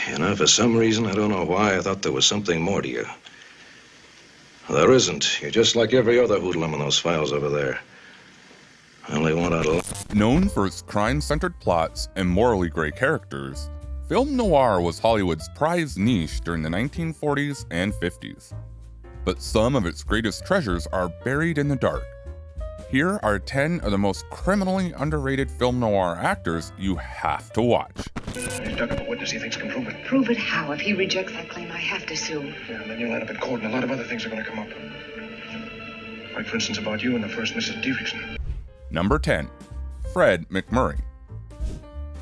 You know, for some reason, I don't know why, I thought there was something more to you. There isn't. You're just like every other hoodlum in those files over there. I only want out of... Known for its crime-centered plots and morally gray characters, film noir was Hollywood's prized niche during the 1940s and 50s. But some of its greatest treasures are buried in the dark. Here are 10 of the most criminally underrated film noir actors you have to watch. He's dug up a witness he thinks can prove it. Prove it how? If he rejects that claim, I have to sue. Yeah, and then you'll end up in court and a lot of other things are going to come up. Like, for instance, about you and the first Mrs. Dietrichson. Number 10. Fred McMurray.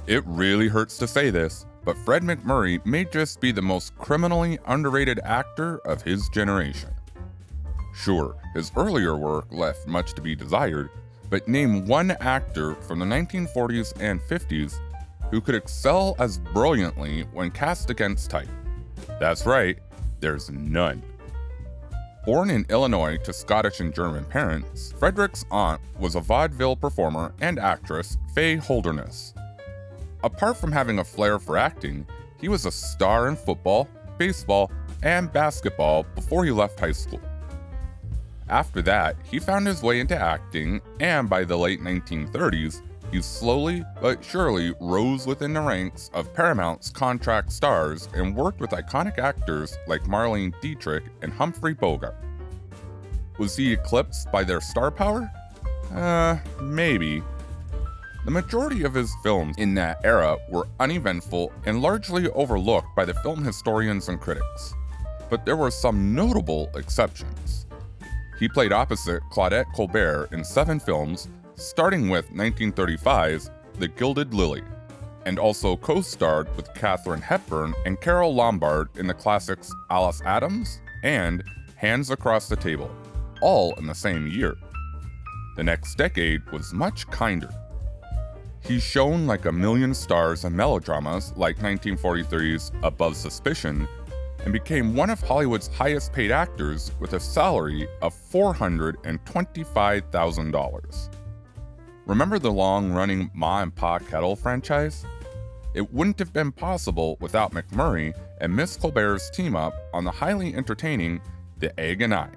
It really hurts to say this, but Fred McMurray may just be the most criminally underrated actor of his generation. Sure, his earlier work left much to be desired, but name one actor from the 1940s and 50s who could excel as brilliantly when cast against type. That's right, there's none. Born in Illinois to Scottish and German parents, Frederick's aunt was a vaudeville performer and actress, Fay Holderness. Apart from having a flair for acting, he was a star in football, baseball, and basketball before he left high school. After that, he found his way into acting, and by the late 1930s, he slowly but surely rose within the ranks of Paramount's contract stars and worked with iconic actors like Marlene Dietrich and Humphrey Bogart. Was he eclipsed by their star power? Maybe. The majority of his films in that era were uneventful and largely overlooked by the film historians and critics. But there were some notable exceptions. He played opposite Claudette Colbert in 7 films, starting with 1935's The Gilded Lily, and also co-starred with Katharine Hepburn and Carole Lombard in the classics Alice Adams and Hands Across the Table, all in the same year. The next decade was much kinder. He shone like a million stars in melodramas like 1943's Above Suspicion, and became one of Hollywood's highest-paid actors with a salary of $425,000. Remember the long-running Ma and Pa Kettle franchise? It wouldn't have been possible without McMurray and Miss Colbert's team-up on the highly entertaining The Egg and I.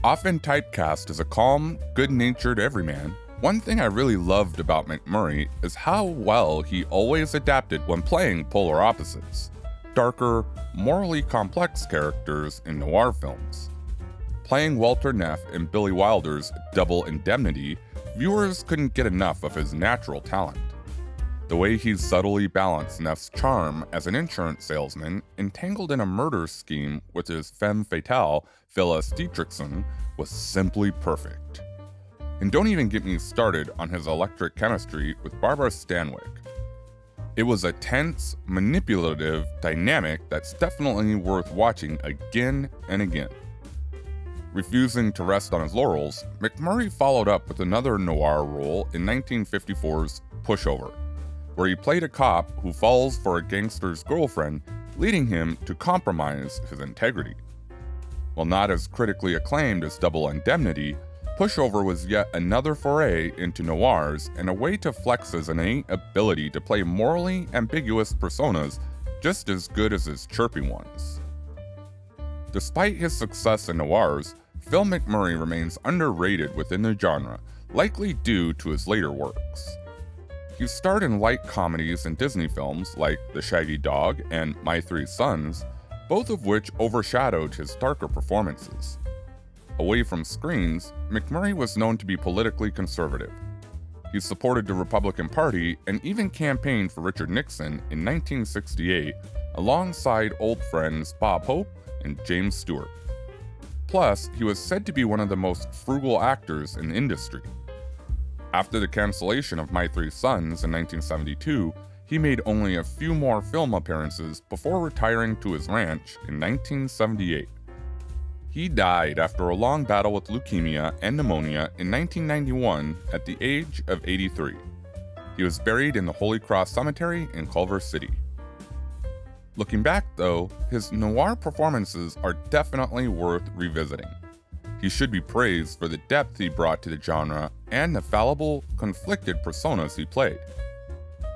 Often typecast as a calm, good-natured everyman, one thing I really loved about McMurray is how well he always adapted when playing polar opposites. Darker, morally complex characters in noir films. Playing Walter Neff in Billy Wilder's Double Indemnity, viewers couldn't get enough of his natural talent. The way he subtly balanced Neff's charm as an insurance salesman entangled in a murder scheme with his femme fatale, Phyllis Dietrichson, was simply perfect. And don't even get me started on his electric chemistry with Barbara Stanwyck. It was a tense, manipulative dynamic that's definitely worth watching again and again. Refusing to rest on his laurels, McMurray followed up with another noir role in 1954's Pushover, where he played a cop who falls for a gangster's girlfriend, leading him to compromise his integrity. While not as critically acclaimed as Double Indemnity, Pushover was yet another foray into noirs and a way to flex his innate ability to play morally ambiguous personas just as good as his chirpy ones. Despite his success in noirs, Phil McMurray remains underrated within the genre, likely due to his later works. He starred in light comedies and Disney films like The Shaggy Dog and My Three Sons, both of which overshadowed his darker performances. Away from screens, McMurray was known to be politically conservative. He supported the Republican Party and even campaigned for Richard Nixon in 1968 alongside old friends Bob Hope and James Stewart. Plus, he was said to be one of the most frugal actors in the industry. After the cancellation of My Three Sons in 1972, he made only a few more film appearances before retiring to his ranch in 1978. He died after a long battle with leukemia and pneumonia in 1991 at the age of 83. He was buried in the Holy Cross Cemetery in Culver City. Looking back, though, his noir performances are definitely worth revisiting. He should be praised for the depth he brought to the genre and the fallible, conflicted personas he played.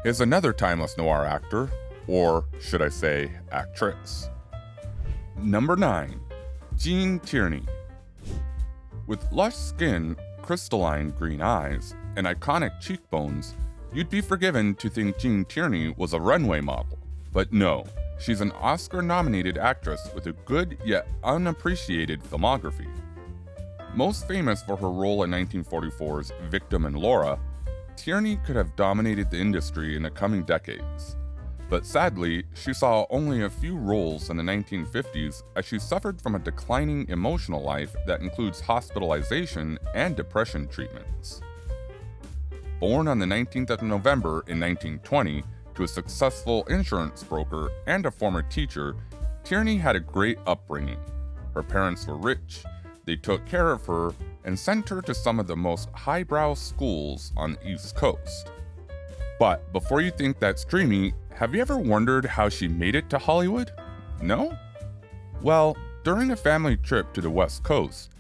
Here's another timeless noir actor, or should I say, actress. Number 9. Gene Tierney. With lush skin, crystalline green eyes, and iconic cheekbones, you'd be forgiven to think Gene Tierney was a runway model. But no, she's an Oscar-nominated actress with a good yet unappreciated filmography. Most famous for her role in 1944's Victim and Laura, Tierney could have dominated the industry in the coming decades. But sadly, she saw only a few roles in the 1950s as she suffered from a declining emotional life that includes hospitalization and depression treatments. Born on the 19th of November in 1920 to a successful insurance broker and a former teacher, Tierney had a great upbringing. Her parents were rich, they took care of her, and sent her to some of the most highbrow schools on the East Coast. But before you think that's dreamy, have you ever wondered how she made it to Hollywood? No? Well, during a family trip to the West Coast,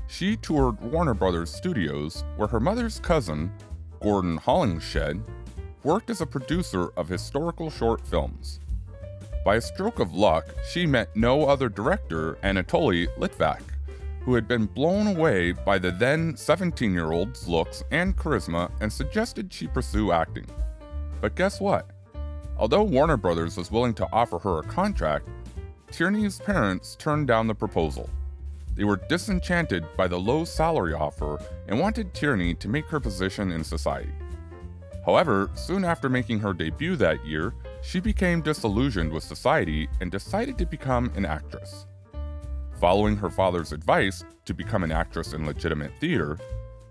she toured Warner Brothers Studios, where her mother's cousin, Gordon Hollingshed, worked as a producer of historical short films. By a stroke of luck, she met no other director, Anatoly Litvak, who had been blown away by the then 17-year-old's looks and charisma and suggested she pursue acting. But guess what? Although Warner Brothers was willing to offer her a contract, Tierney's parents turned down the proposal. They were disenchanted by the low salary offer and wanted Tierney to make her position in society. However, soon after making her debut that year, she became disillusioned with society and decided to become an actress. Following her father's advice to become an actress in legitimate theater,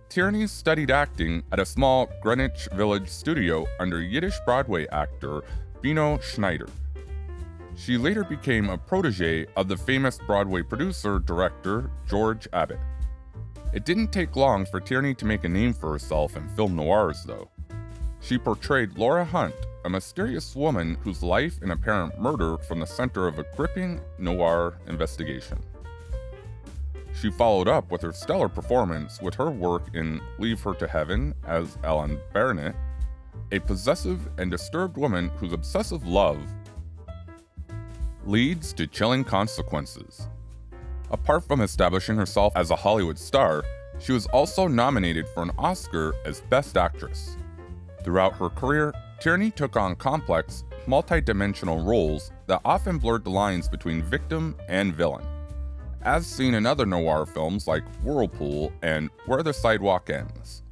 Tierney studied acting at a small Greenwich Village studio under Yiddish Broadway actor Bino Schneider. She later became a protege of the famous Broadway producer-director George Abbott. It didn't take long for Tierney to make a name for herself in film noirs, though. She portrayed Laura Hunt, a mysterious woman whose life and apparent murder from the center of a gripping noir investigation. She followed up with her stellar performance with her work in Leave Her to Heaven as Ellen Barnett, a possessive and disturbed woman whose obsessive love leads to chilling consequences. Apart from establishing herself as a Hollywood star, she was also nominated for an Oscar as Best Actress. Throughout her career, Tierney took on complex, multi-dimensional roles that often blurred the lines between victim and villain, as seen in other noir films like Whirlpool and Where the Sidewalk Ends.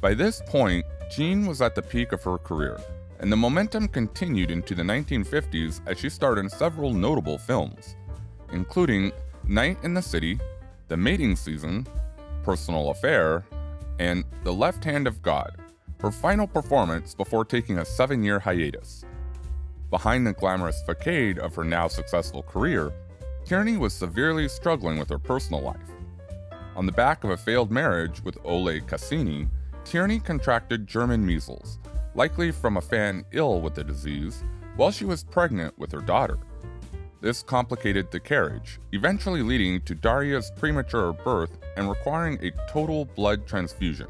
By this point, Jean was at the peak of her career, and the momentum continued into the 1950s as she starred in several notable films, including Night in the City, The Mating Season, Personal Affair, and The Left Hand of God, her final performance before taking a 7-year hiatus. Behind the glamorous facade of her now successful career, Tierney was severely struggling with her personal life. On the back of a failed marriage with Ole Cassini, Tierney contracted German measles, likely from a fan ill with the disease, while she was pregnant with her daughter. This complicated the carriage, eventually leading to Daria's premature birth and requiring a total blood transfusion.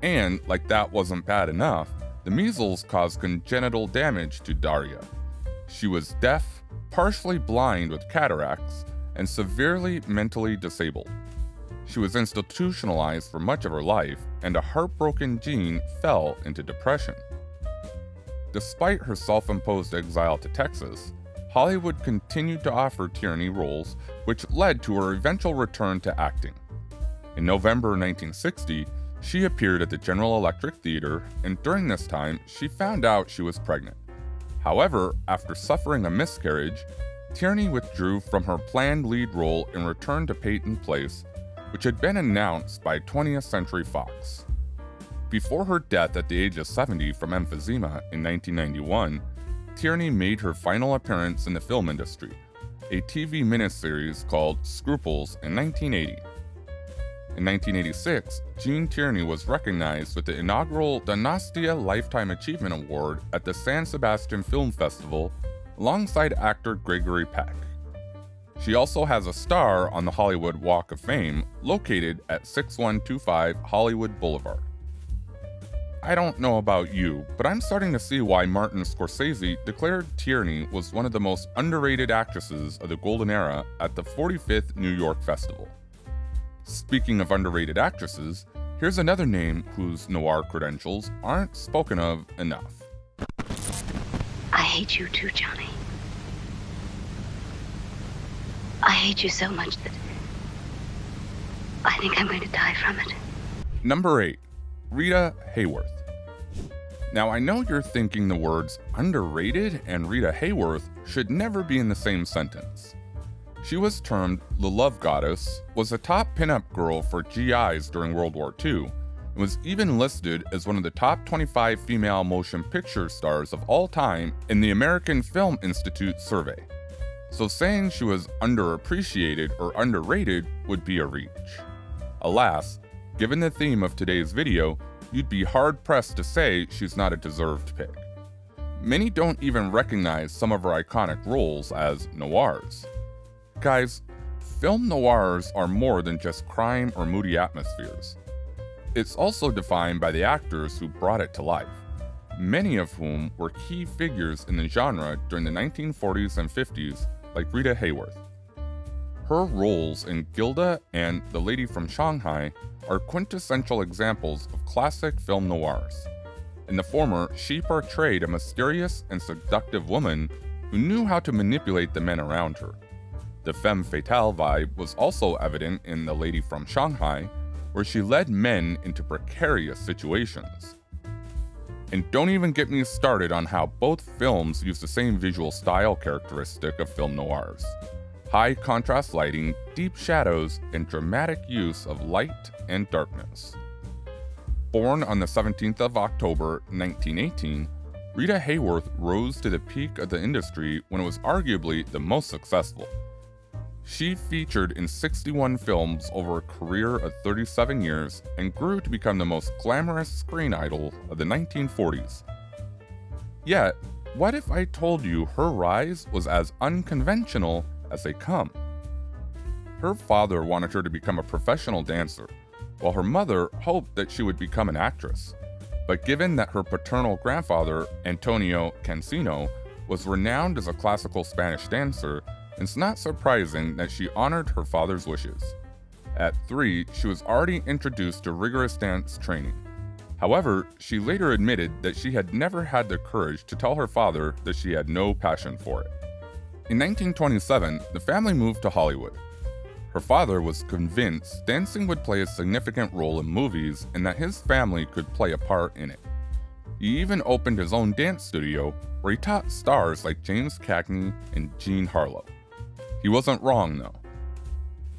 And, like that wasn't bad enough, the measles caused congenital damage to Daria. She was deaf, partially blind with cataracts, and severely mentally disabled. She was institutionalized for much of her life, and a heartbroken Jean fell into depression. Despite her self-imposed exile to Texas, Hollywood continued to offer Tierney roles, which led to her eventual return to acting. In November 1960, she appeared at the General Electric Theater, and during this time, she found out she was pregnant. However, after suffering a miscarriage, Tierney withdrew from her planned lead role and returned to Peyton Place, which had been announced by 20th Century Fox. Before her death at the age of 70 from emphysema in 1991, Tierney made her final appearance in the film industry, a TV miniseries called Scruples in 1980. In 1986, Gene Tierney was recognized with the inaugural Dynastia Lifetime Achievement Award at the San Sebastian Film Festival alongside actor Gregory Peck. She also has a star on the Hollywood Walk of Fame located at 6125 Hollywood Boulevard. I don't know about you, but I'm starting to see why Martin Scorsese declared Tierney was one of the most underrated actresses of the golden era at the 45th New York Festival. Speaking of underrated actresses, here's another name whose noir credentials aren't spoken of enough. I hate you too, Johnny. I hate you so much that I think I'm going to die from it. Number 8. Rita Hayworth. Now, I know you're thinking the words underrated and Rita Hayworth should never be in the same sentence. She was termed the love goddess, was a top pinup girl for GIs during World War II, and was even listed as one of the top 25 female motion picture stars of all time in the American Film Institute survey. So saying she was underappreciated or underrated would be a reach. Alas, given the theme of today's video, you'd be hard-pressed to say she's not a deserved pick. Many don't even recognize some of her iconic roles as noirs. Guys, film noirs are more than just crime or moody atmospheres. It's also defined by the actors who brought it to life, many of whom were key figures in the genre during the 1940s and 50s, like Rita Hayworth. Her roles in Gilda and The Lady from Shanghai are quintessential examples of classic film noirs. In the former, she portrayed a mysterious and seductive woman who knew how to manipulate the men around her. The femme fatale vibe was also evident in The Lady from Shanghai, where she led men into precarious situations. And don't even get me started on how both films use the same visual style characteristic of film noirs: high contrast lighting, deep shadows, and dramatic use of light and darkness. Born on the 17th of October, 1918, Rita Hayworth rose to the peak of the industry when it was arguably the most successful. She featured in 61 films over a career of 37 years and grew to become the most glamorous screen idol of the 1940s. Yet, what if I told you her rise was as unconventional as they come? Her father wanted her to become a professional dancer, while her mother hoped that she would become an actress. But given that her paternal grandfather, Antonio Cancino, was renowned as a classical Spanish dancer, it's not surprising that she honored her father's wishes. At 3, she was already introduced to rigorous dance training. However, she later admitted that she had never had the courage to tell her father that she had no passion for it. In 1927, the family moved to Hollywood. Her father was convinced dancing would play a significant role in movies and that his family could play a part in it. He even opened his own dance studio where he taught stars like James Cagney and Jean Harlow. He wasn't wrong, though.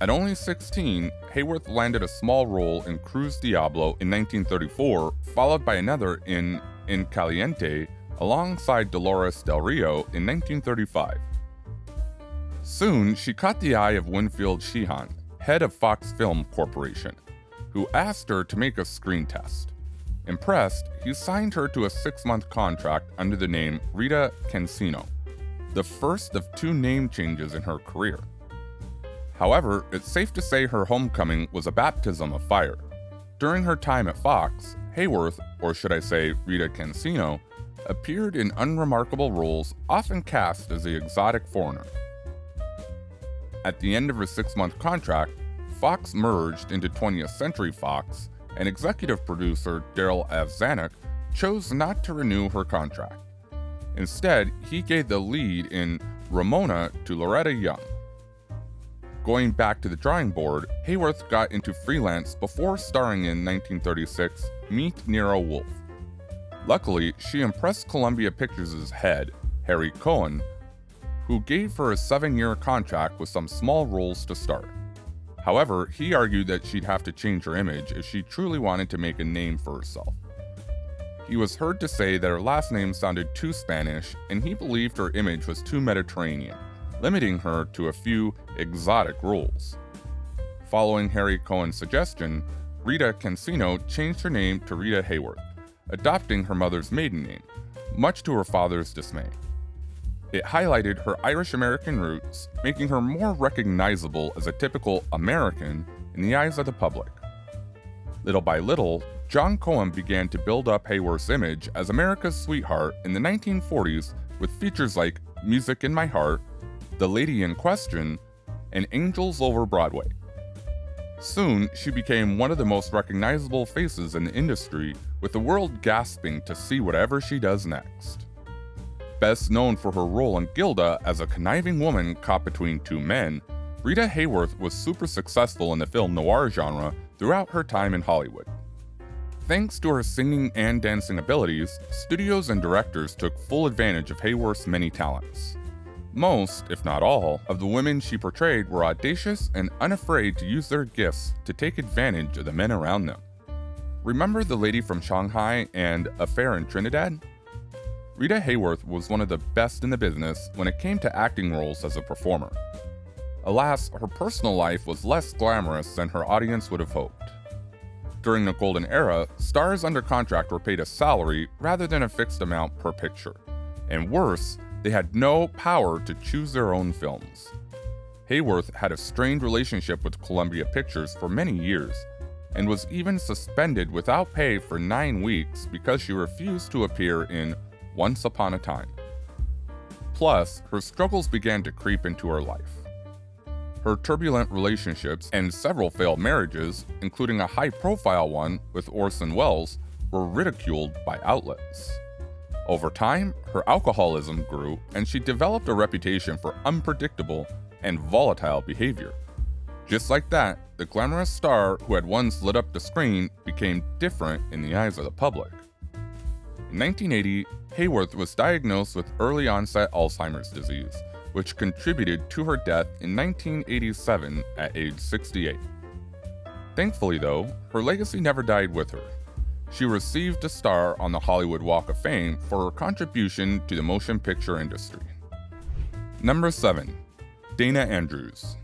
At only 16, Hayworth landed a small role in Cruz Diablo in 1934, followed by another in Caliente alongside Dolores Del Rio in 1935. Soon, she caught the eye of Winfield Sheehan, head of Fox Film Corporation, who asked her to make a screen test. Impressed, he signed her to a 6-month contract under the name Rita Cancino, the first of 2 name changes in her career. However, it's safe to say her homecoming was a baptism of fire. During her time at Fox, Hayworth, or should I say Rita Cancino, appeared in unremarkable roles often cast as the exotic foreigner. At the end of her 6-month contract, Fox merged into 20th Century Fox, and executive producer Daryl F. Zanuck chose not to renew her contract. Instead, he gave the lead in Ramona to Loretta Young. Going back to the drawing board, Hayworth got into freelance before starring in 1936 Meet Nero Wolfe. Luckily, she impressed Columbia Pictures' head, Harry Cohen, who gave her a 7-year contract with some small roles to start. However, he argued that she'd have to change her image if she truly wanted to make a name for herself. He was heard to say that her last name sounded too Spanish, and he believed her image was too Mediterranean, limiting her to a few exotic roles. Following Harry Cohen's suggestion, Rita Cancino changed her name to Rita Hayworth, adopting her mother's maiden name, much to her father's dismay. It highlighted her Irish-American roots, making her more recognizable as a typical American in the eyes of the public. Little by little, John Cohen began to build up Hayworth's image as America's sweetheart in the 1940s with features like Music in My Heart, The Lady in Question, and Angels Over Broadway. Soon, she became one of the most recognizable faces in the industry, with the world gasping to see whatever she does next. Best known for her role in Gilda as a conniving woman caught between two men, Rita Hayworth was super successful in the film noir genre throughout her time in Hollywood. Thanks to her singing and dancing abilities, studios and directors took full advantage of Hayworth's many talents. Most, if not all, of the women she portrayed were audacious and unafraid to use their gifts to take advantage of the men around them. Remember The Lady from Shanghai and Affair in Trinidad? Rita Hayworth was one of the best in the business when it came to acting roles as a performer. Alas, her personal life was less glamorous than her audience would have hoped. During the golden era, stars under contract were paid a salary rather than a fixed amount per picture. And worse, they had no power to choose their own films. Hayworth had a strained relationship with Columbia Pictures for many years, and was even suspended without pay for 9 weeks because she refused to appear in Once Upon a Time. Plus, her struggles began to creep into her life. Her turbulent relationships and several failed marriages, including a high-profile one with Orson Welles, were ridiculed by outlets. Over time, her alcoholism grew, and she developed a reputation for unpredictable and volatile behavior. Just like that, the glamorous star who had once lit up the screen became different in the eyes of the public. In 1980, Hayworth was diagnosed with early-onset Alzheimer's disease, which contributed to her death in 1987 at age 68. Thankfully, though, her legacy never died with her. She received a star on the Hollywood Walk of Fame for her contribution to the motion picture industry. Number 7. Dana Andrews.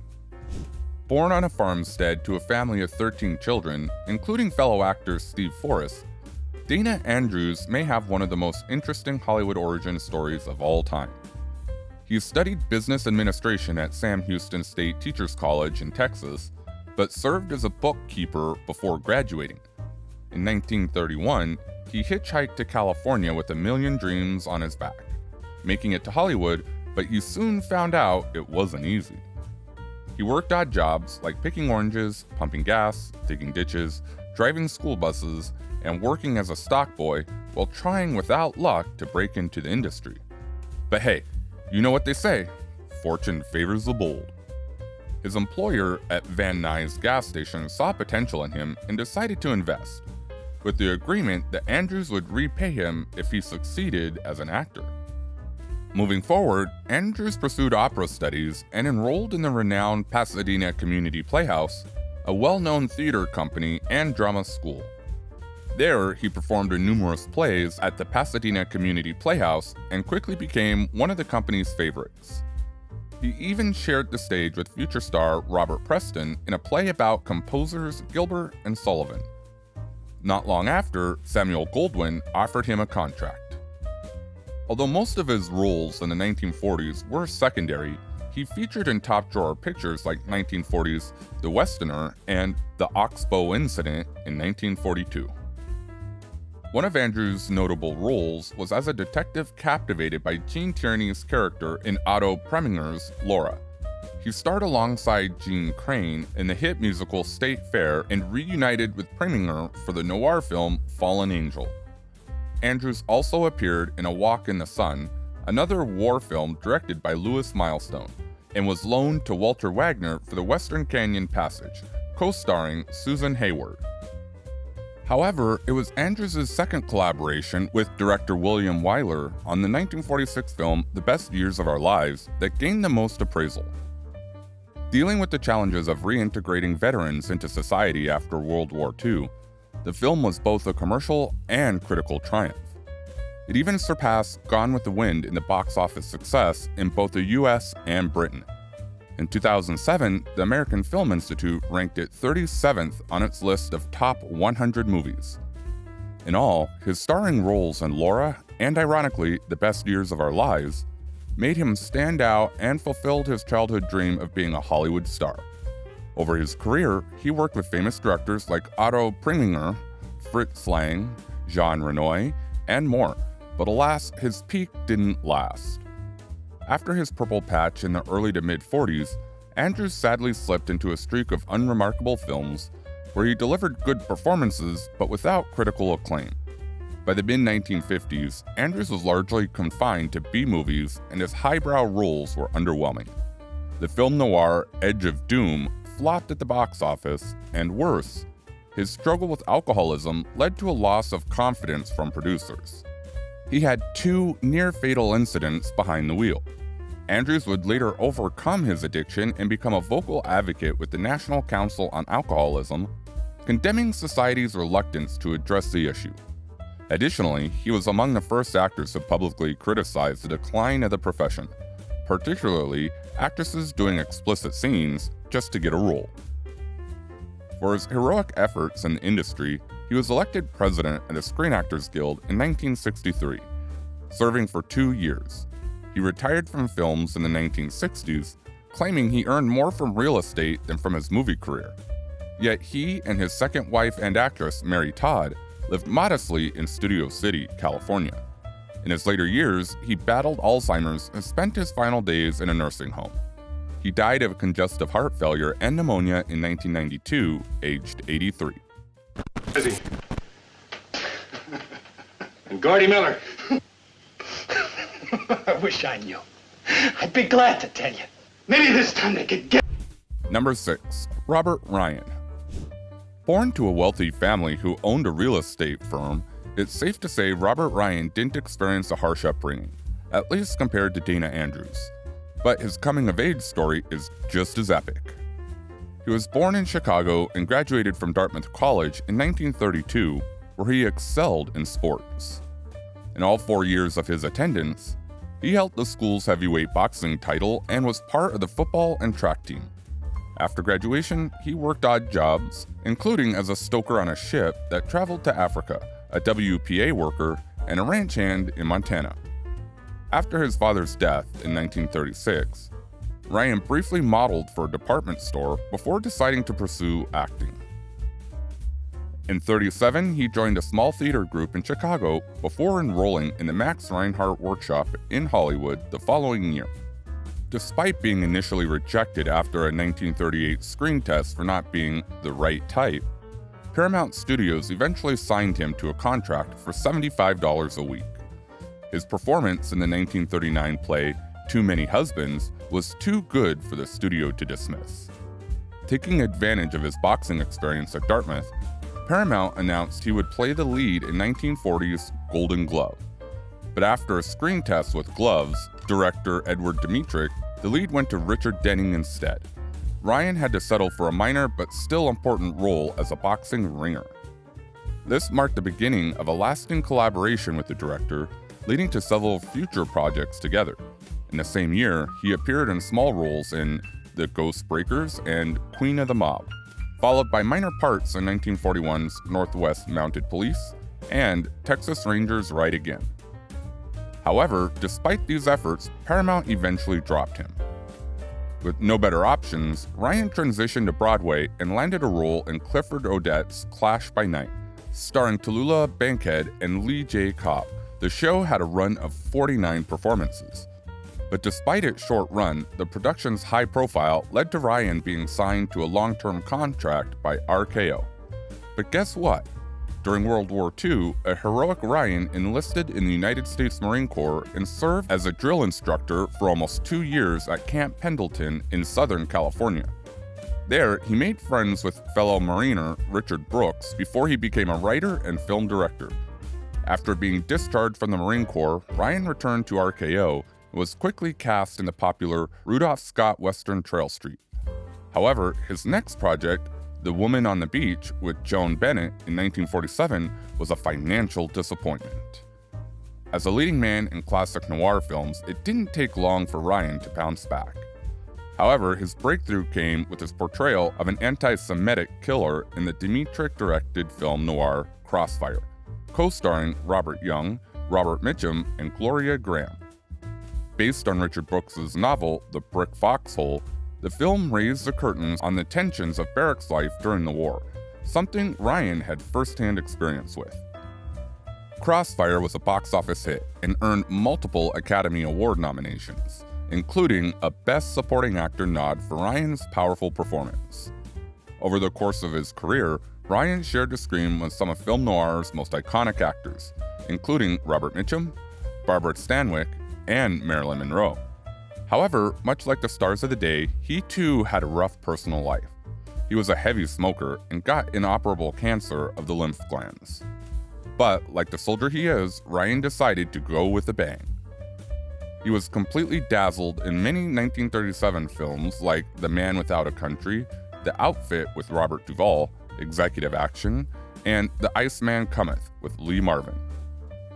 Born on a farmstead to a family of 13 children, including fellow actor Steve Forrest, Dana Andrews may have one of the most interesting Hollywood origin stories of all time. He studied business administration at Sam Houston State Teachers College in Texas, but served as a bookkeeper before graduating. In 1931, he hitchhiked to California with a million dreams on his back, making it to Hollywood, but he soon found out it wasn't easy. He worked odd jobs like picking oranges, pumping gas, digging ditches, driving school buses, and working as a stock boy while trying without luck to break into the industry. But hey, you know what they say, fortune favors the bold. His employer at Van Nuys gas station saw potential in him and decided to invest, with the agreement that Andrews would repay him if he succeeded as an actor. Moving forward, Andrews pursued opera studies and enrolled in the renowned Pasadena Community Playhouse, a well-known theater company and drama school. There, he performed in numerous plays at the Pasadena Community Playhouse and quickly became one of the company's favorites. He even shared the stage with future star Robert Preston in a play about composers Gilbert and Sullivan. Not long after, Samuel Goldwyn offered him a contract. Although most of his roles in the 1940s were secondary, he featured in top-drawer pictures like 1940's The Westerner and The Oxbow Incident in 1942. One of Andrews' notable roles was as a detective captivated by Gene Tierney's character in Otto Preminger's Laura. He starred alongside Gene Crane in the hit musical State Fair and reunited with Preminger for the noir film Fallen Angel. Andrews also appeared in A Walk in the Sun, another war film directed by Louis Milestone, and was loaned to Walter Wagner for the Western Canyon Passage, co-starring Susan Hayward. However, it was Andrews' second collaboration with director William Wyler on the 1946 film The Best Years of Our Lives that gained the most appraisal. Dealing with the challenges of reintegrating veterans into society after World War II, the film was both a commercial and critical triumph. It even surpassed Gone with the Wind in the box office success in both the US and Britain. In 2007, the American Film Institute ranked it 37th on its list of top 100 movies. In all, his starring roles in Laura and, ironically, The Best Years of Our Lives made him stand out and fulfilled his childhood dream of being a Hollywood star. Over his career, he worked with famous directors like Otto Preminger, Fritz Lang, Jean Renoir, and more, but alas, his peak didn't last. After his purple patch in the early to mid-40s, Andrews sadly slipped into a streak of unremarkable films where he delivered good performances but without critical acclaim. By the mid-1950s, Andrews was largely confined to B-movies and his highbrow roles were underwhelming. The film noir Edge of Doom flopped at the box office, and worse, his struggle with alcoholism led to a loss of confidence from producers. He had 2 near-fatal incidents behind the wheel. Andrews would later overcome his addiction and become a vocal advocate with the National Council on Alcoholism, condemning society's reluctance to address the issue. Additionally, he was among the first actors to publicly criticize the decline of the profession, particularly actresses doing explicit scenes just to get a role. For his heroic efforts in the industry, he was elected president of the Screen Actors Guild in 1963, serving for 2 years. He retired from films in the 1960s, claiming he earned more from real estate than from his movie career. Yet he and his second wife and actress, Mary Todd, lived modestly in Studio City, California. In his later years, he battled Alzheimer's and spent his final days in a nursing home. He died of congestive heart failure and pneumonia in 1992, aged 83. Busy. And Gordy Miller. I wish I knew. I'd be glad to tell you. Maybe this time they could get... Number 6. Robert Ryan. Born to a wealthy family who owned a real estate firm, it's safe to say Robert Ryan didn't experience a harsh upbringing, at least compared to Dana Andrews. But his coming-of-age story is just as epic. He was born in Chicago and graduated from Dartmouth College in 1932, where he excelled in sports. In all 4 years of his attendance, he held the school's heavyweight boxing title and was part of the football and track team. After graduation, he worked odd jobs, including as a stoker on a ship that traveled to Africa, a WPA worker, and a ranch hand in Montana. After his father's death in 1936, Ryan briefly modeled for a department store before deciding to pursue acting. In 1937, he joined a small theater group in Chicago before enrolling in the Max Reinhardt Workshop in Hollywood the following year. Despite being initially rejected after a 1938 screen test for not being the right type, Paramount Studios eventually signed him to a contract for $75 a week. His performance in the 1939 play Too Many Husbands was too good for the studio to dismiss. Taking advantage of his boxing experience at Dartmouth, Paramount announced he would play the lead in 1940's Golden Glove. But after a screen test with gloves, director Edward Dmytryk, the lead went to Richard Denning instead. Ryan had to settle for a minor but still important role as a boxing ringer. This marked the beginning of a lasting collaboration with the director, leading to several future projects together. In the same year, he appeared in small roles in The Ghost Breakers and Queen of the Mob, followed by minor parts in 1941's Northwest Mounted Police and Texas Rangers Ride Again. However, despite these efforts, Paramount eventually dropped him. With no better options, Ryan transitioned to Broadway and landed a role in Clifford Odets' Clash by Night, starring Tallulah Bankhead and Lee J. Cobb. The show had a run of 49 performances. But despite its short run, the production's high profile led to Ryan being signed to a long-term contract by RKO. But guess what? During World War II, a heroic Ryan enlisted in the United States Marine Corps and served as a drill instructor for almost 2 years at Camp Pendleton in Southern California. There, he made friends with fellow Mariner Richard Brooks before he became a writer and film director. After being discharged from the Marine Corps, Ryan returned to RKO and was quickly cast in the popular Rudolph Scott Western Trail Street. However, his next project, The Woman on the Beach with Joan Bennett in 1947, was a financial disappointment. As a leading man in classic noir films, it didn't take long for Ryan to bounce back. However, his breakthrough came with his portrayal of an anti-Semitic killer in the Dmytryk-directed film noir Crossfire, co-starring Robert Young, Robert Mitchum, and Gloria Graham. Based on Richard Brooks' novel The Brick Foxhole, the film raised the curtains on the tensions of barracks life during the war, something Ryan had first-hand experience with. Crossfire was a box office hit and earned multiple Academy Award nominations, including a Best Supporting Actor nod for Ryan's powerful performance. Over the course of his career, Ryan shared the screen with some of film noir's most iconic actors, including Robert Mitchum, Barbara Stanwyck, and Marilyn Monroe. However, much like the stars of the day, he too had a rough personal life. He was a heavy smoker and got inoperable cancer of the lymph glands. But, like the soldier he is, Ryan decided to go with a bang. He was completely dazzled in many 1937 films like The Man Without a Country, The Outfit with Robert Duvall, Executive Action, and The Iceman Cometh with Lee Marvin.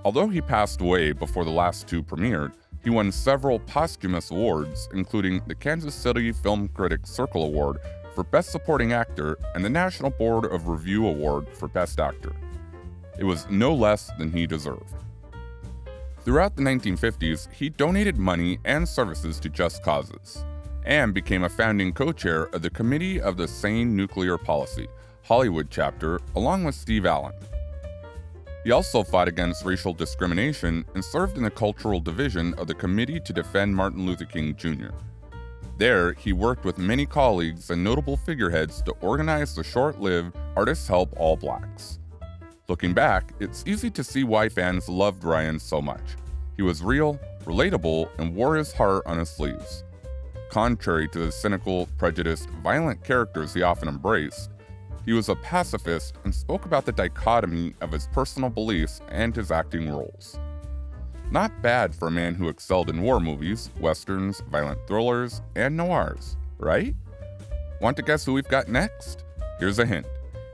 Although he passed away before the last two premiered, he won several posthumous awards, including the Kansas City Film Critics Circle Award for Best Supporting Actor and the National Board of Review Award for Best Actor. It was no less than he deserved. Throughout the 1950s, he donated money and services to just causes, and became a founding co-chair of the Committee of the Sane Nuclear Policy, Hollywood chapter, along with Steve Allen. He also fought against racial discrimination and served in the cultural division of the Committee to Defend Martin Luther King Jr. There, he worked with many colleagues and notable figureheads to organize the short-lived Artists Help All Blacks. Looking back, it's easy to see why fans loved Ryan so much. He was real, relatable, and wore his heart on his sleeves. Contrary to the cynical, prejudiced, violent characters he often embraced, he was a pacifist and spoke about the dichotomy of his personal beliefs and his acting roles. Not bad for a man who excelled in war movies, westerns, violent thrillers, and noirs, right? Want to guess who we've got next? Here's a hint.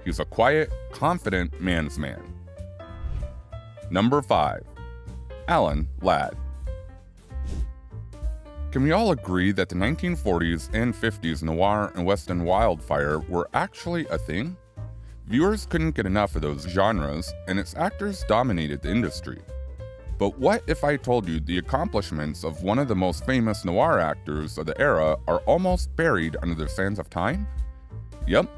He's a quiet, confident man's man. Number 5. Allan Lad. Can we all agree that the 1940s and 50s noir and western wildfire were actually a thing? Viewers couldn't get enough of those genres, and its actors dominated the industry. But what if I told you the accomplishments of one of the most famous noir actors of the era are almost buried under the sands of time? Yep,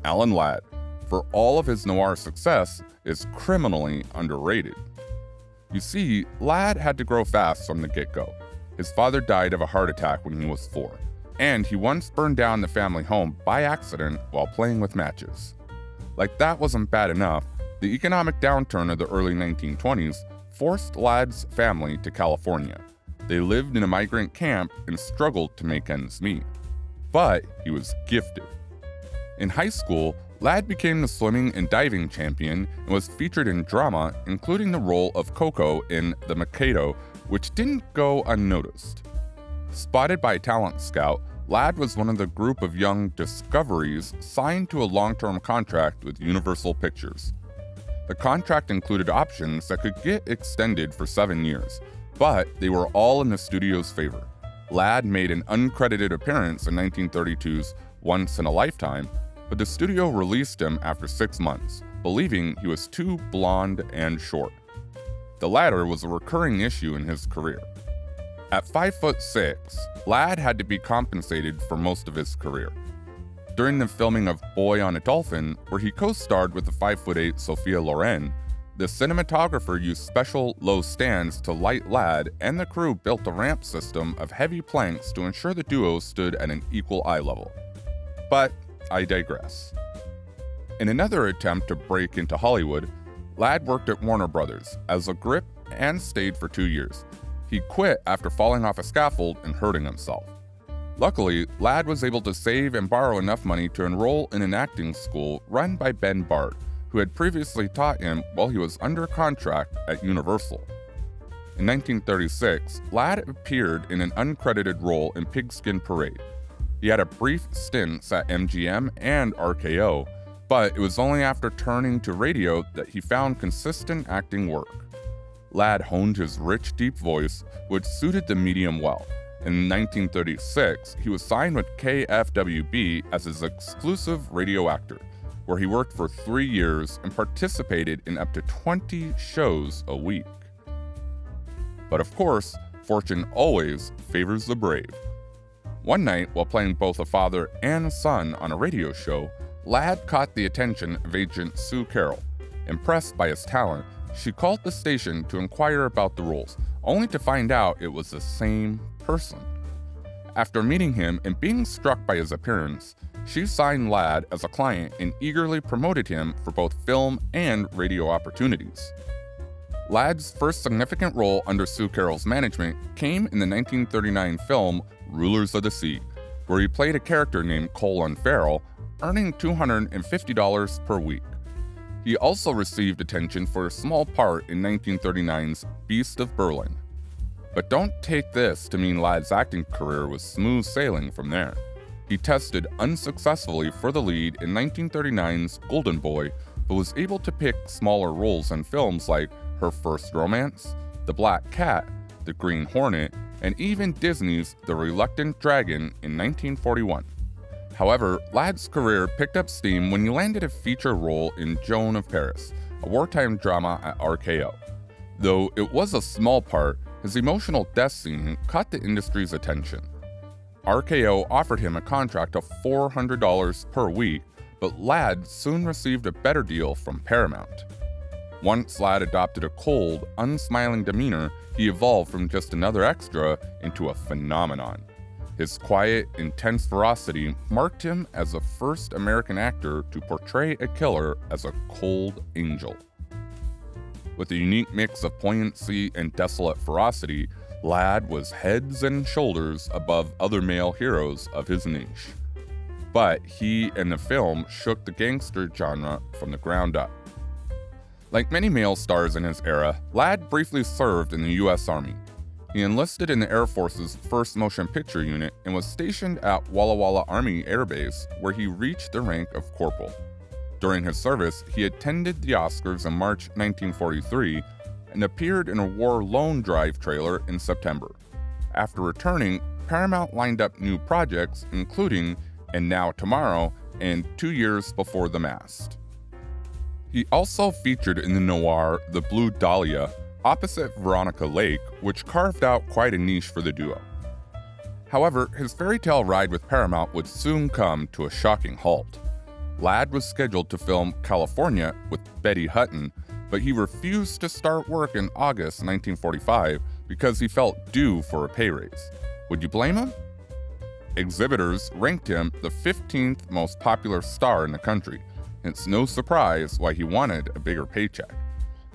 Allan Lad, for all of his noir success, is criminally underrated. You see, Lad had to grow fast from the get-go. His father died of a heart attack when he was 4, and he once burned down the family home by accident while playing with matches. Like that wasn't bad enough, the economic downturn of the early 1920s forced Lad's family to California. They lived in a migrant camp and struggled to make ends meet. But he was gifted. In high school, Lad became the swimming and diving champion and was featured in drama, including the role of Coco in The Mikado, which didn't go unnoticed. Spotted by a talent scout, Lad was one of the group of young discoveries signed to a long-term contract with Universal Pictures. The contract included options that could get extended for 7 years, but they were all in the studio's favor. Lad made an uncredited appearance in 1932's Once in a Lifetime, but the studio released him after 6 months, believing he was too blonde and short. The latter was a recurring issue in his career. At 5'6", Lad had to be compensated for most of his career. During the filming of Boy on a Dolphin, where he co-starred with the 5'8" Sophia Loren, the cinematographer used special low stands to light Lad, and the crew built a ramp system of heavy planks to ensure the duo stood at an equal eye level. But I digress. In another attempt to break into Hollywood, Lad worked at Warner Brothers as a grip and stayed for 2 years. He quit after falling off a scaffold and hurting himself. Luckily, Lad was able to save and borrow enough money to enroll in an acting school run by Ben Bart, who had previously taught him while he was under contract at Universal. In 1936, Lad appeared in an uncredited role in Pigskin Parade. He had a brief stint at MGM and RKO, but it was only after turning to radio that he found consistent acting work. Lad honed his rich, deep voice, which suited the medium well. In 1936, he was signed with KFWB as his exclusive radio actor, where he worked for 3 years and participated in up to 20 shows a week. But of course, fortune always favors the brave. One night, while playing both a father and a son on a radio show, Lad caught the attention of agent Sue Carroll. Impressed by his talent, she called the station to inquire about the roles, only to find out it was the same person. After meeting him and being struck by his appearance, she signed Lad as a client and eagerly promoted him for both film and radio opportunities. Lad's first significant role under Sue Carroll's management came in the 1939 film Rulers of the Sea, where he played a character named Colin Farrell, earning $250 per week. He also received attention for a small part in 1939's Beast of Berlin. But don't take this to mean Lad's acting career was smooth sailing from there. He tested unsuccessfully for the lead in 1939's Golden Boy, but was able to pick smaller roles in films like Her First Romance, The Black Cat, The Green Hornet, and even Disney's The Reluctant Dragon in 1941. However, Lad's career picked up steam when he landed a feature role in Joan of Paris, a wartime drama at RKO. Though it was a small part, his emotional death scene caught the industry's attention. RKO offered him a contract of $400 per week, but Lad soon received a better deal from Paramount. Once Lad adopted a cold, unsmiling demeanor, he evolved from just another extra into a phenomenon. His quiet, intense ferocity marked him as the first American actor to portray a killer as a cold angel. With a unique mix of poignancy and desolate ferocity, Lad was heads and shoulders above other male heroes of his niche. But he and the film shook the gangster genre from the ground up. Like many male stars in his era, Lad briefly served in the U.S. Army. He enlisted in the Air Force's 1st Motion Picture Unit and was stationed at Walla Walla Army Air Base, where he reached the rank of corporal. During his service, he attended the Oscars in March 1943 and appeared in a War Loan Drive trailer in September. After returning, Paramount lined up new projects, including And Now Tomorrow and 2 Years Before the Mast. He also featured in the noir The Blue Dahlia, opposite Veronica Lake, which carved out quite a niche for the duo. However, his fairy tale ride with Paramount would soon come to a shocking halt. Lad was scheduled to film California with Betty Hutton, but he refused to start work in August 1945 because he felt due for a pay raise. Would you blame him? Exhibitors ranked him the 15th most popular star in the country. It's no surprise why he wanted a bigger paycheck.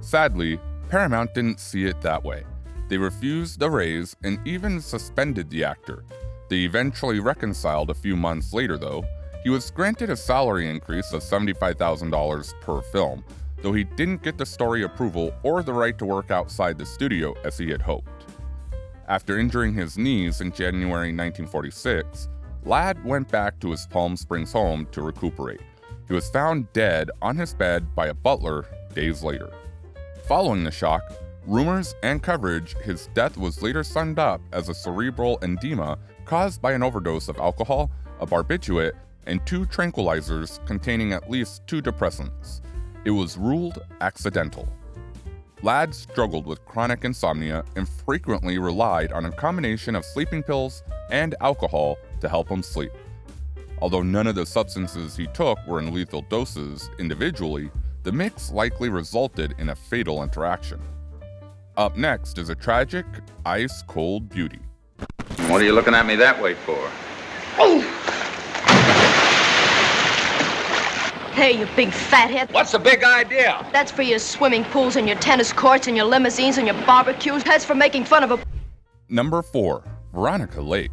Sadly, Paramount didn't see it that way. They refused the raise and even suspended the actor. They eventually reconciled a few months later, though. He was granted a salary increase of $75,000 per film, though he didn't get the story approval or the right to work outside the studio as he had hoped. After injuring his knees in January 1946, Lad went back to his Palm Springs home to recuperate. He was found dead on his bed by a butler days later. Following the shock, rumors and coverage, his death was later summed up as a cerebral edema caused by an overdose of alcohol, a barbiturate, and 2 tranquilizers containing at least 2 depressants. It was ruled accidental. Lad struggled with chronic insomnia and frequently relied on a combination of sleeping pills and alcohol to help him sleep. Although none of the substances he took were in lethal doses individually, the mix likely resulted in a fatal interaction. Up next is a tragic, ice-cold beauty. What are you looking at me that way for? Hey, you big fathead. What's the big idea? That's for your swimming pools and your tennis courts and your limousines and your barbecues. That's for making fun of a... Number 4. Veronica Lake.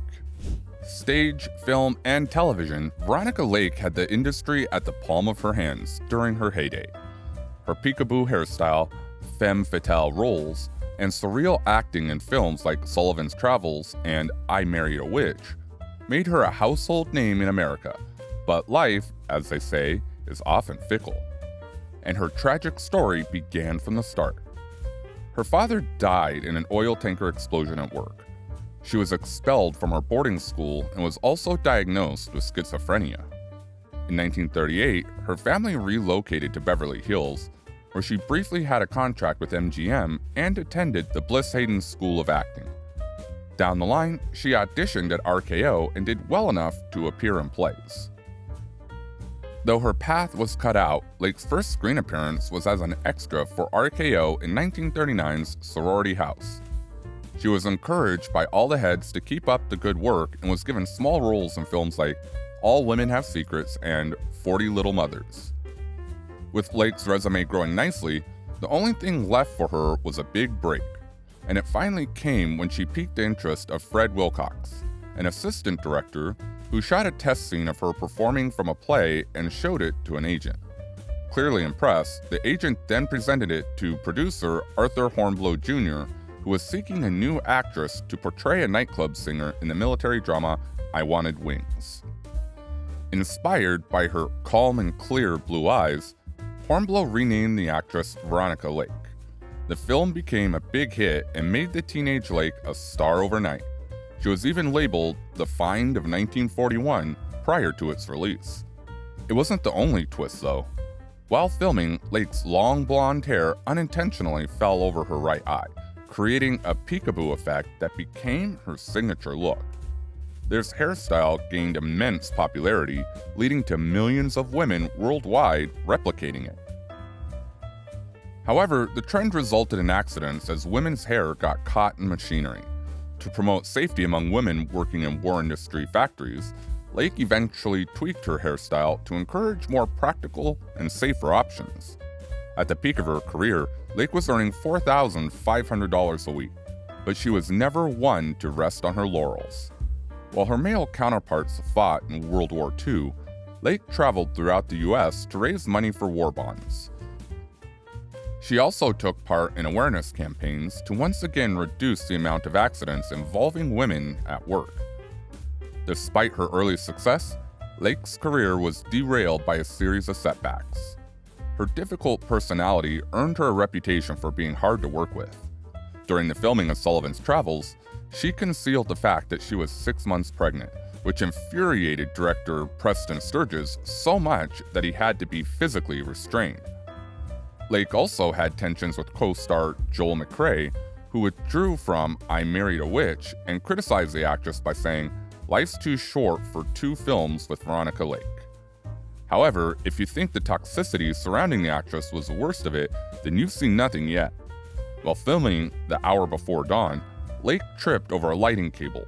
Stage, film, and television, Veronica Lake had the industry at the palm of her hands during her heyday. Her peekaboo hairstyle, femme fatale roles, and surreal acting in films like Sullivan's Travels and I Married a Witch made her a household name in America. But life, as they say, is often fickle. And her tragic story began from the start. Her father died in an oil tanker explosion at work. She was expelled from her boarding school and was also diagnosed with schizophrenia. In 1938, her family relocated to Beverly Hills, where she briefly had a contract with MGM and attended the Bliss Hayden School of Acting. Down the line, she auditioned at RKO and did well enough to appear in plays. Though her path was cut out, Lake's first screen appearance was as an extra for RKO in 1939's Sorority House. She was encouraged by all the heads to keep up the good work and was given small roles in films like All Women Have Secrets and 40 Little Mothers. With Lake's resume growing nicely, the only thing left for her was a big break, and it finally came when she piqued the interest of Fred Wilcox, an assistant director who shot a test scene of her performing from a play and showed it to an agent. Clearly impressed, the agent then presented it to producer Arthur Hornblow Jr., who was seeking a new actress to portray a nightclub singer in the military drama I Wanted Wings. Inspired by her calm and clear blue eyes, Hornblow renamed the actress Veronica Lake. The film became a big hit and made the teenage Lake a star overnight. She was even labeled the Find of 1941 prior to its release. It wasn't the only twist, though. While filming, Lake's long blonde hair unintentionally fell over her right eye, creating a peekaboo effect that became her signature look. This hairstyle gained immense popularity, leading to millions of women worldwide replicating it. However, the trend resulted in accidents as women's hair got caught in machinery. To promote safety among women working in war industry factories, Lake eventually tweaked her hairstyle to encourage more practical and safer options. At the peak of her career, Lake was earning $4,500 a week, but she was never one to rest on her laurels. While her male counterparts fought in World War II, Lake traveled throughout the U.S. to raise money for war bonds. She also took part in awareness campaigns to once again reduce the amount of accidents involving women at work. Despite her early success, Lake's career was derailed by a series of setbacks. Her difficult personality earned her a reputation for being hard to work with. During the filming of Sullivan's Travels, she concealed the fact that she was 6 months pregnant, which infuriated director Preston Sturges so much that he had to be physically restrained. Lake also had tensions with co-star Joel McMurray, who withdrew from I Married a Witch and criticized the actress by saying, "Life's too short for 2 films with Veronica Lake." However, if you think the toxicity surrounding the actress was the worst of it, then you've seen nothing yet. While filming The Hour Before Dawn, Lake tripped over a lighting cable.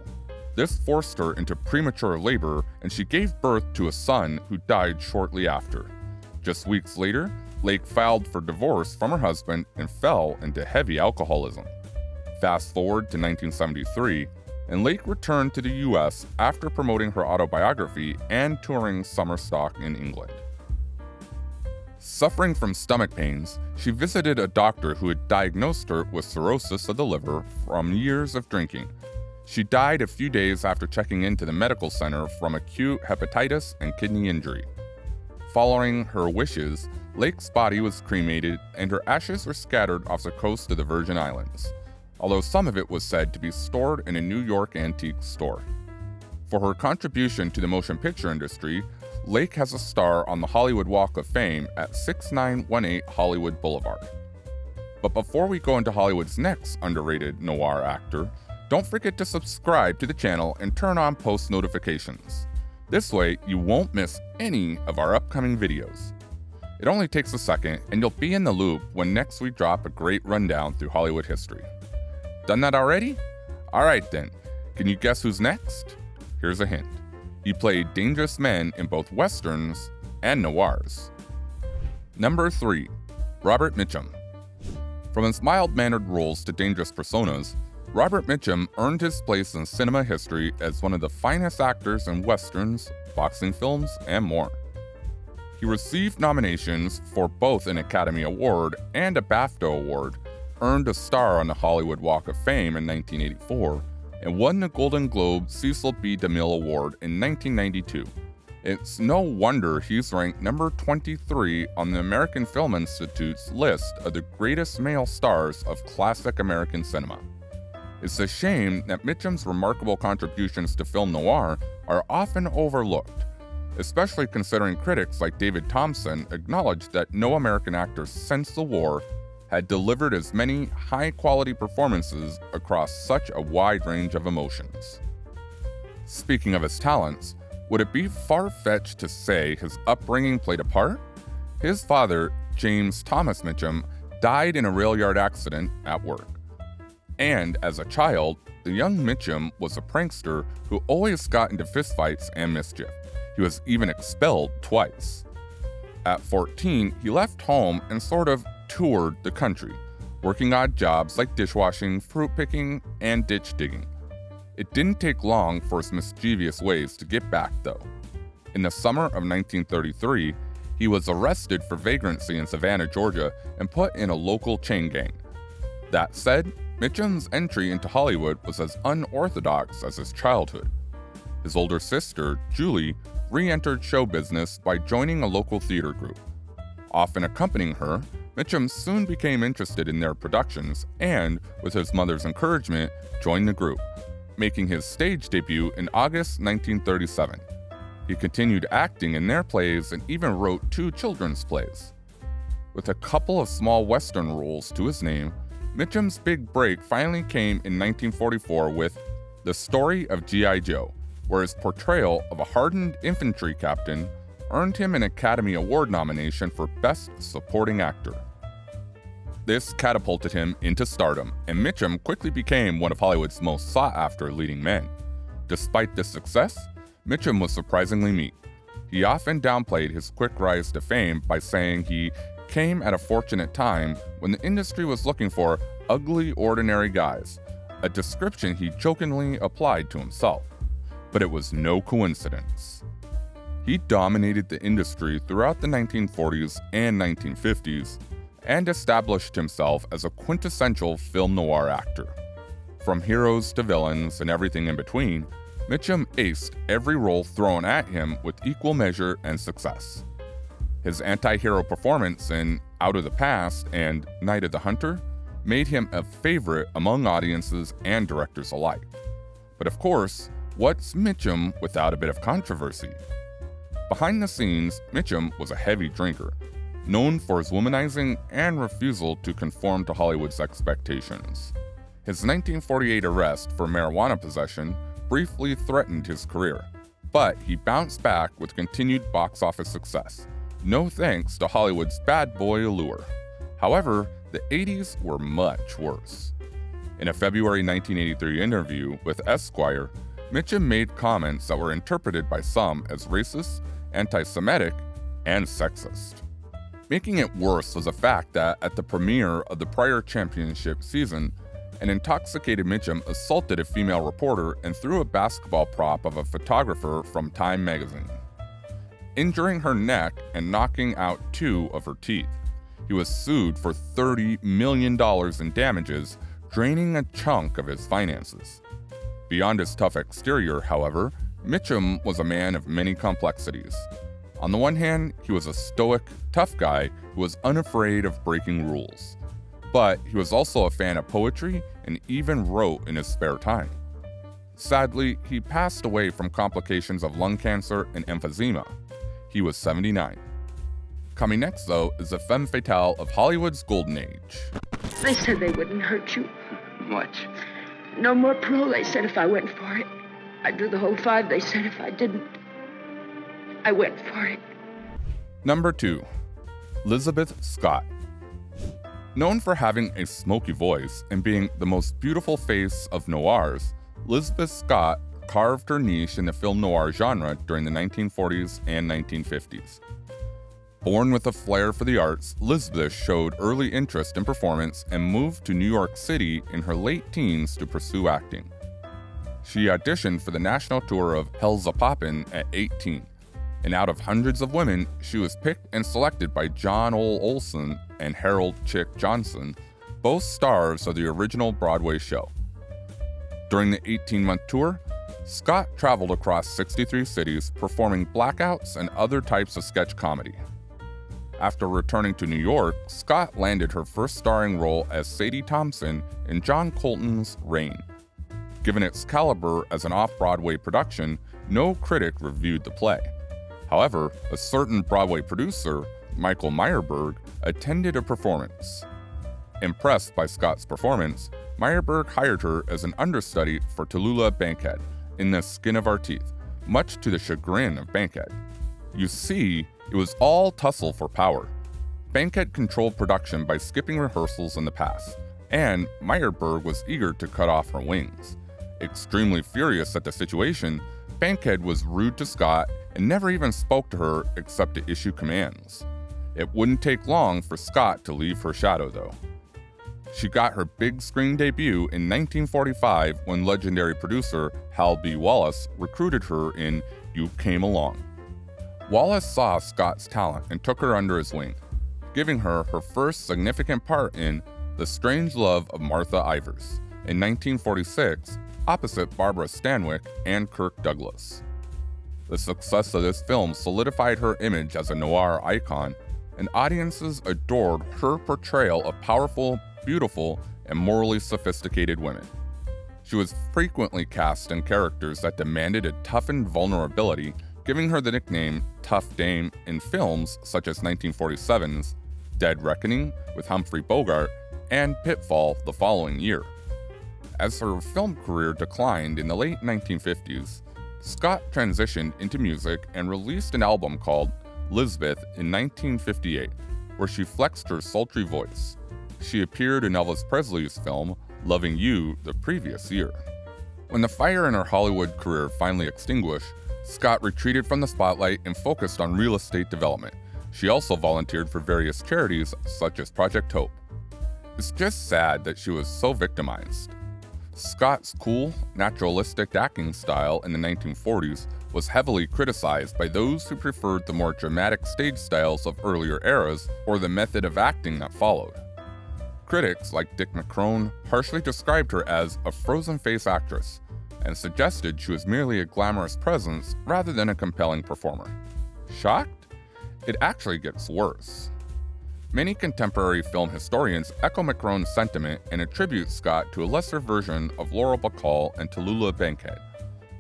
This forced her into premature labor, and she gave birth to a son who died shortly after. Just weeks later, Lake filed for divorce from her husband and fell into heavy alcoholism. Fast forward to 1973, and Lake returned to the US after promoting her autobiography and touring summer stock in England. Suffering from stomach pains, she visited a doctor who had diagnosed her with cirrhosis of the liver from years of drinking. She died a few days after checking into the medical center from acute hepatitis and kidney injury. Following her wishes, Lake's body was cremated and her ashes were scattered off the coast of the Virgin Islands, although some of it was said to be stored in a New York antique store. For her contribution to the motion picture industry, Lake has a star on the Hollywood Walk of Fame at 6918 Hollywood Boulevard. But before we go into Hollywood's next underrated noir actor, don't forget to subscribe to the channel and turn on post notifications. This way, you won't miss any of our upcoming videos. It only takes a second, and you'll be in the loop when next we drop a great rundown through Hollywood history. Done that already? Alright then, can you guess who's next? Here's a hint. He played dangerous men in both westerns and noirs. Number 3. Robert Mitchum. From his mild-mannered roles to dangerous personas, Robert Mitchum earned his place in cinema history as one of the finest actors in westerns, boxing films, and more. He received nominations for both an Academy Award and a BAFTA Award, earned a star on the Hollywood Walk of Fame in 1984, and won the Golden Globe Cecil B. DeMille Award in 1992. It's no wonder he's ranked number 23 on the American Film Institute's list of the greatest male stars of classic American cinema. It's a shame that Mitchum's remarkable contributions to film noir are often overlooked, especially considering critics like David Thompson acknowledged that no American actor since the war had delivered as many high-quality performances across such a wide range of emotions. Speaking of his talents, Would it be far-fetched to say his upbringing played a part? His father, James Thomas Mitchum, died in a rail yard accident at work. And as a child, the young Mitchum was a prankster who always got into fistfights and mischief. He was even expelled twice. At 14, he left home and sort of toured the country, working odd jobs like dishwashing, fruit picking, and ditch digging. It didn't take long for his mischievous ways to get back, though. In the summer of 1933, he was arrested for vagrancy in Savannah, Georgia, and put in a local chain gang. That said, Mitchum's entry into Hollywood was as unorthodox as his childhood. His older sister, Julie, re-entered show business by joining a local theater group. Often accompanying her, Mitchum soon became interested in their productions and, with his mother's encouragement, joined the group, making his stage debut in August 1937. He continued acting in their plays and even wrote 2 children's plays. With a couple of small Western roles to his name, Mitchum's big break finally came in 1944 with The Story of G.I. Joe, where his portrayal of a hardened infantry captain earned him an Academy Award nomination for Best Supporting Actor. This catapulted him into stardom, and Mitchum quickly became one of Hollywood's most sought-after leading men. Despite this success, Mitchum was surprisingly meek. He often downplayed his quick rise to fame by saying he came at a fortunate time when the industry was looking for ugly, ordinary guys, a description he jokingly applied to himself. But it was no coincidence. He dominated the industry throughout the 1940s and 1950s and established himself as a quintessential film noir actor. From heroes to villains and everything in between, Mitchum aced every role thrown at him with equal measure and success. His anti-hero performance in Out of the Past and Night of the Hunter made him a favorite among audiences and directors alike. But of course, what's Mitchum without a bit of controversy? Behind the scenes, Mitchum was a heavy drinker, known for his womanizing and refusal to conform to Hollywood's expectations. His 1948 arrest for marijuana possession briefly threatened his career, but he bounced back with continued box office success, no thanks to Hollywood's bad boy allure. However, the 80s were much worse. In a February 1983 interview with Esquire, Mitchum made comments that were interpreted by some as racist, anti-Semitic, and sexist. Making it worse was the fact that at the premiere of the prior championship season, an intoxicated Mitchum assaulted a female reporter and threw a basketball prop of a photographer from Time magazine, injuring her neck and knocking out 2 of her teeth. He was sued for $30 million in damages, draining a chunk of his finances. Beyond his tough exterior, however, Mitchum was a man of many complexities. On the one hand, he was a stoic, tough guy who was unafraid of breaking rules. But he was also a fan of poetry and even wrote in his spare time. Sadly, he passed away from complications of lung cancer and emphysema. He was 79. Coming next, though, is a femme fatale of Hollywood's golden age. They said they wouldn't hurt you. Much. No more parole, they said, if I went for it. I'd do the whole 5, they said, if I didn't. I went for it. Number 2. Elizabeth Scott. Known for having a smoky voice and being the most beautiful face of noirs, Elizabeth Scott carved her niche in the film noir genre during the 1940s and 1950s. Born with a flair for the arts, Elizabeth showed early interest in performance and moved to New York City in her late teens to pursue acting. She auditioned for the national tour of Hell's a Poppin' at 18, and out of hundreds of women, she was picked and selected by John Olson and Harold Chick Johnson, both stars of the original Broadway show. During the 18-month tour, Scott traveled across 63 cities performing blackouts and other types of sketch comedy. After returning to New York, Scott landed her first starring role as Sadie Thompson in John Colton's Rain. Given its caliber as an off-Broadway production, no critic reviewed the play. However, a certain Broadway producer, Michael Meyerberg, attended a performance. Impressed by Scott's performance, Meyerberg hired her as an understudy for Tallulah Bankhead in The Skin of Our Teeth, much to the chagrin of Bankhead. You see, it was all tussle for power. Bankhead controlled production by skipping rehearsals in the past, and Meyerberg was eager to cut off her wings. Extremely furious at the situation, Bankhead was rude to Scott and never even spoke to her except to issue commands. It wouldn't take long for Scott to leave her shadow, though. She got her big screen debut in 1945 when legendary producer Hal B. Wallis recruited her in You Came Along. Wallis saw Scott's talent and took her under his wing, giving her her first significant part in The Strange Love of Martha Ivers in 1946, opposite Barbara Stanwyck and Kirk Douglas. The success of this film solidified her image as a noir icon, and audiences adored her portrayal of powerful, beautiful, and morally sophisticated women. She was frequently cast in characters that demanded a toughened vulnerability, giving her the nickname Tough Dame in films such as 1947's Dead Reckoning with Humphrey Bogart and Pitfall the following year. As her film career declined in the late 1950s, Scott transitioned into music and released an album called Lisbeth in 1958, where she flexed her sultry voice. She appeared in Elvis Presley's film Loving You the previous year. When the fire in her Hollywood career finally extinguished, Scott retreated from the spotlight and focused on real estate development. She also volunteered for various charities such as Project Hope. It's just sad that she was so victimized. Scott's cool, naturalistic acting style in the 1940s was heavily criticized by those who preferred the more dramatic stage styles of earlier eras or the method of acting that followed. Critics like Dick McCrone harshly described her as a frozen-face actress and suggested she was merely a glamorous presence rather than a compelling performer. Shocked? It actually gets worse. Many contemporary film historians echo McCrone's sentiment and attribute Scott to a lesser version of Laura Bacall and Tallulah Bankhead.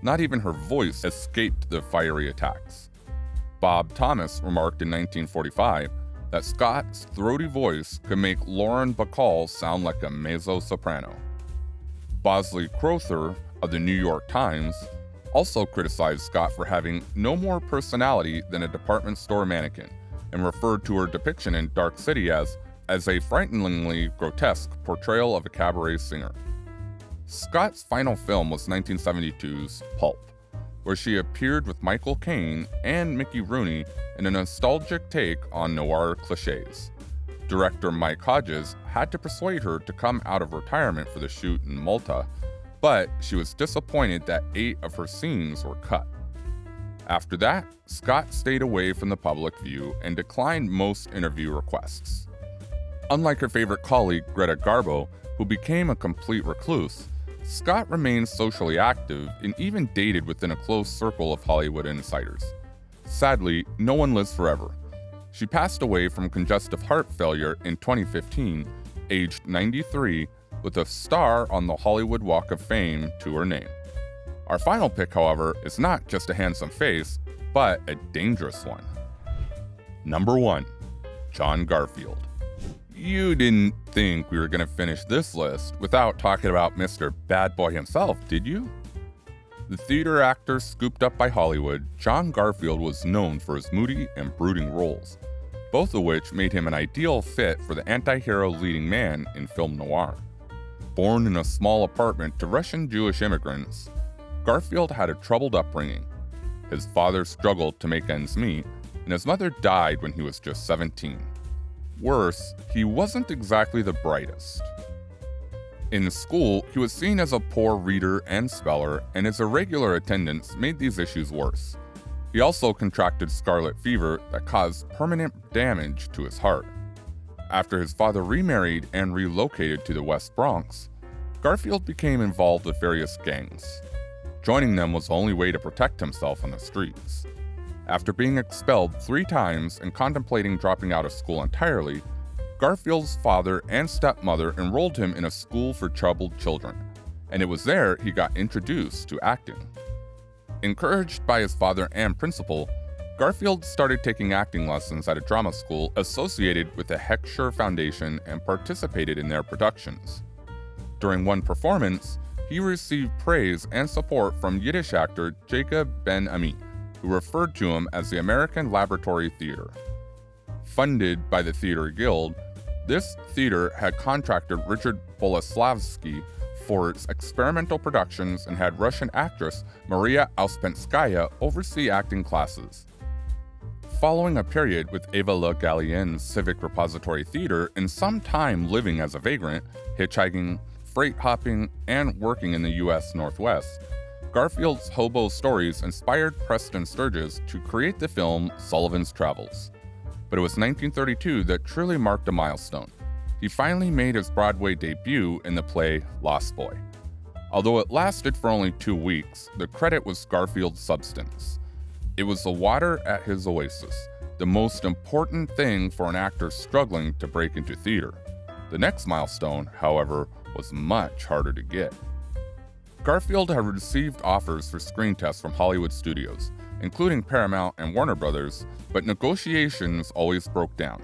Not even her voice escaped the fiery attacks. Bob Thomas remarked in 1945 that Scott's throaty voice could make Lauren Bacall sound like a mezzo-soprano. Bosley Crowther of the New York Times also criticized Scott for having no more personality than a department store mannequin, and referred to her depiction in Dark City as a frighteningly grotesque portrayal of a cabaret singer. Scott's final film was 1972's Pulp, where she appeared with Michael Caine and Mickey Rooney in a nostalgic take on noir cliches. Director Mike Hodges had to persuade her to come out of retirement for the shoot in Malta, but she was disappointed that 8 of her scenes were cut. After that, Scott stayed away from the public view and declined most interview requests. Unlike her favorite colleague Greta Garbo, who became a complete recluse, Scott remained socially active and even dated within a close circle of Hollywood insiders. Sadly, no one lives forever. She passed away from congestive heart failure in 2015, aged 93, with a star on the Hollywood Walk of Fame to her name. Our final pick, however, is not just a handsome face, but a dangerous one. Number 1. John Garfield. You didn't think we were going to finish this list without talking about Mr. Bad Boy himself, did you? The theater actor scooped up by Hollywood, John Garfield was known for his moody and brooding roles, both of which made him an ideal fit for the anti-hero leading man in film noir. Born in a small apartment to Russian Jewish immigrants, Garfield had a troubled upbringing. His father struggled to make ends meet, and his mother died when he was just 17. Worse, he wasn't exactly the brightest. In school, he was seen as a poor reader and speller, and his irregular attendance made these issues worse. He also contracted scarlet fever that caused permanent damage to his heart. After his father remarried and relocated to the West Bronx, Garfield became involved with various gangs. Joining them was the only way to protect himself on the streets. After being expelled 3 times and contemplating dropping out of school entirely, Garfield's father and stepmother enrolled him in a school for troubled children, and it was there he got introduced to acting. Encouraged by his father and principal, Garfield started taking acting lessons at a drama school associated with the Heckscher Foundation and participated in their productions. During one performance, he received praise and support from Yiddish actor Jacob Ben-Ami, who referred to him as the American Laboratory Theater. Funded by the Theater Guild, this theater had contracted Richard Boleslavsky for its experimental productions and had Russian actress Maria Ouspenskaya oversee acting classes. Following a period with Eva Le Gallienne's Civic Repository Theater and some time living as a vagrant, hitchhiking, freight hopping, and working in the U.S. Northwest, Garfield's hobo stories inspired Preston Sturges to create the film Sullivan's Travels. But it was 1932 that truly marked a milestone. He finally made his Broadway debut in the play Lost Boy. Although it lasted for only 2 weeks, the credit was Garfield's substance. It was the water at his oasis, the most important thing for an actor struggling to break into theater. The next milestone, however, was much harder to get. Garfield had received offers for screen tests from Hollywood studios, including Paramount and Warner Brothers, but negotiations always broke down.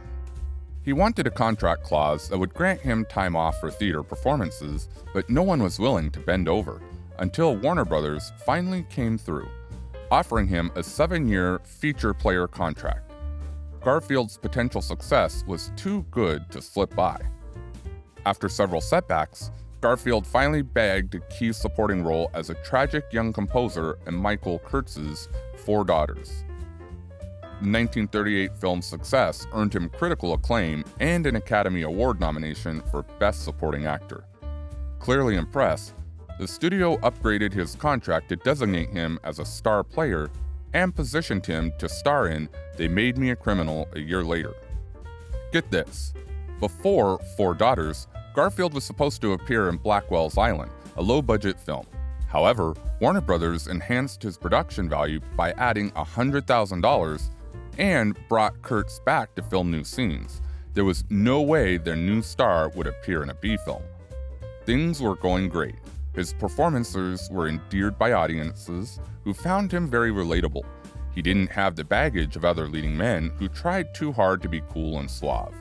He wanted a contract clause that would grant him time off for theater performances, but no one was willing to bend over, until Warner Brothers finally came through, offering him a 7-year feature player contract. Garfield's potential success was too good to slip by. After several setbacks, Garfield finally bagged a key supporting role as a tragic young composer in Michael Kurtz's 4 Daughters. The 1938 film's success earned him critical acclaim and an Academy Award nomination for Best Supporting Actor. Clearly impressed, the studio upgraded his contract to designate him as a star player and positioned him to star in They Made Me a Criminal a year later. Get this, before 4 Daughters, Garfield was supposed to appear in Blackwell's Island, a low-budget film. However, Warner Brothers enhanced his production value by adding $100,000 and brought Kurtz back to film new scenes. There was no way their new star would appear in a B-film. Things were going great. His performances were endeared by audiences who found him very relatable. He didn't have the baggage of other leading men who tried too hard to be cool and suave.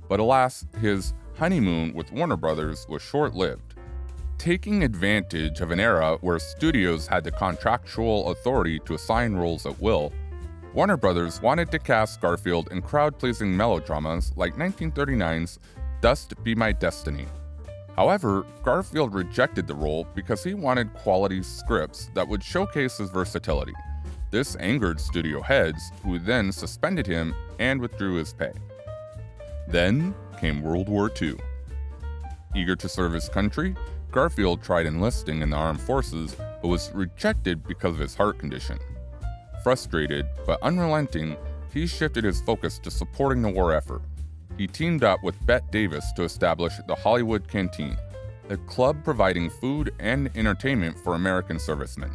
But alas, his honeymoon with Warner Brothers was short-lived. Taking advantage of an era where studios had the contractual authority to assign roles at will, Warner Brothers wanted to cast Garfield in crowd-pleasing melodramas like 1939's Dust Be My Destiny. However, Garfield rejected the role because he wanted quality scripts that would showcase his versatility. This angered studio heads, who then suspended him and withdrew his pay. Then came World War II. Eager to serve his country, Garfield tried enlisting in the armed forces but was rejected because of his heart condition. Frustrated but unrelenting, he shifted his focus to supporting the war effort. He teamed up with Bette Davis to establish the Hollywood Canteen, a club providing food and entertainment for American servicemen.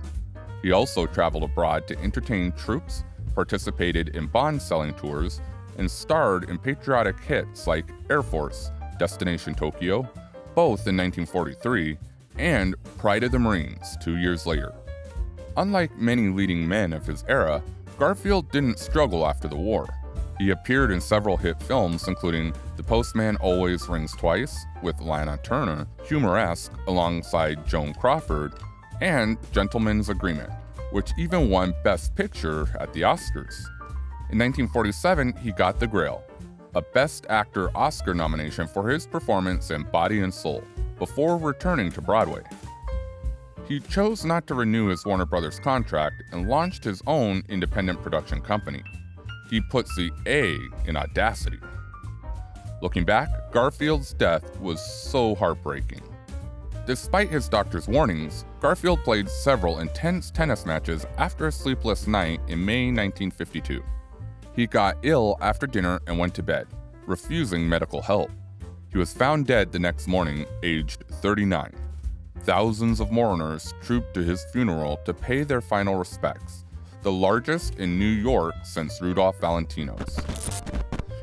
He also traveled abroad to entertain troops, participated in bond-selling tours, and starred in patriotic hits like Air Force, Destination Tokyo, both in 1943, and Pride of the Marines 2 years later. Unlike many leading men of his era, Garfield didn't struggle after the war. He appeared in several hit films, including The Postman Always Rings Twice with Lana Turner, humoresque alongside Joan Crawford, and Gentleman's Agreement, which even won Best Picture at the Oscars. In 1947, he got The Grail, a Best Actor Oscar nomination for his performance in Body and Soul, before returning to Broadway. He chose not to renew his Warner Brothers contract and launched his own independent production company. He puts the A in audacity. Looking back, Garfield's death was so heartbreaking. Despite his doctor's warnings, Garfield played several intense tennis matches after a sleepless night in May 1952. He got ill after dinner and went to bed, refusing medical help. He was found dead the next morning, aged 39. Thousands of mourners trooped to his funeral to pay their final respects, the largest in New York since Rudolph Valentino's.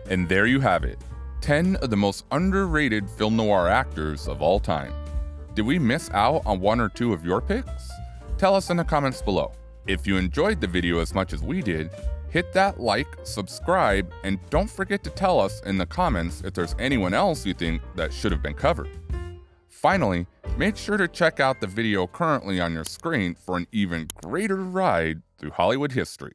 And there you have it, 10 of the most underrated film noir actors of all time. Did we miss out on one or two of your picks? Tell us in the comments below. If you enjoyed the video as much as we did, hit that like, subscribe, and don't forget to tell us in the comments if there's anyone else you think that should have been covered. Finally, make sure to check out the video currently on your screen for an even greater ride through Hollywood history.